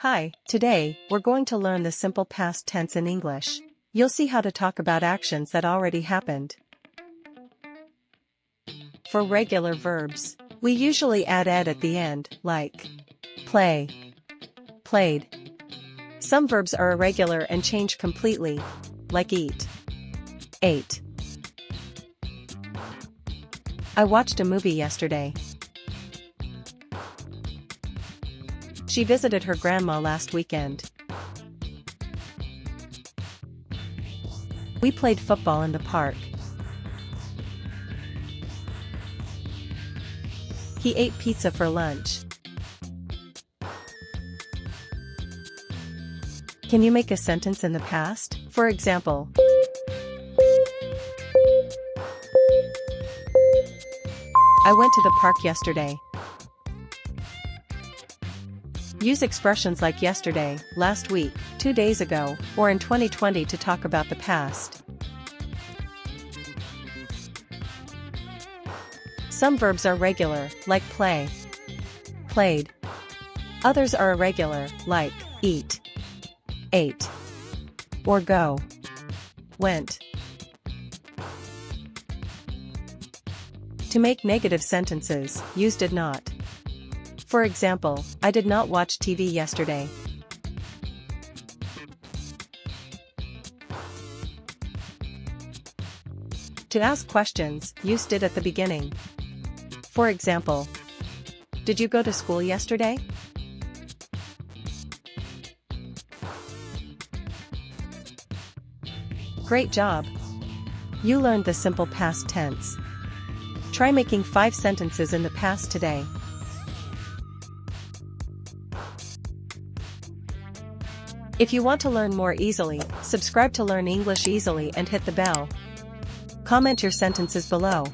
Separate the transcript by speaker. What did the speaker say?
Speaker 1: Hi, today, we're going to learn the simple past tense in English. You'll see how to talk about actions that already happened. For regular verbs, we usually add ed at the end, like play, played. Some verbs are irregular and change completely, like eat, ate. I watched a movie yesterday. She visited her grandma last weekend. We played football in the park. He ate pizza for lunch. Can you make a sentence in the past? For example, I went to the park yesterday. Use expressions like yesterday, last week, 2 days ago, or in 2020 to talk about the past. Some verbs are regular, like play, played. Others are irregular, like eat, ate, or go, went. To make negative sentences, use did not. For example, I did not watch TV yesterday. To ask questions, use did at the beginning. For example, did you go to school yesterday? Great job! You learned the simple past tense. Try making 5 sentences in the past today. If you want to learn more easily, subscribe to Learn English Easily and hit the bell. Comment your sentences below.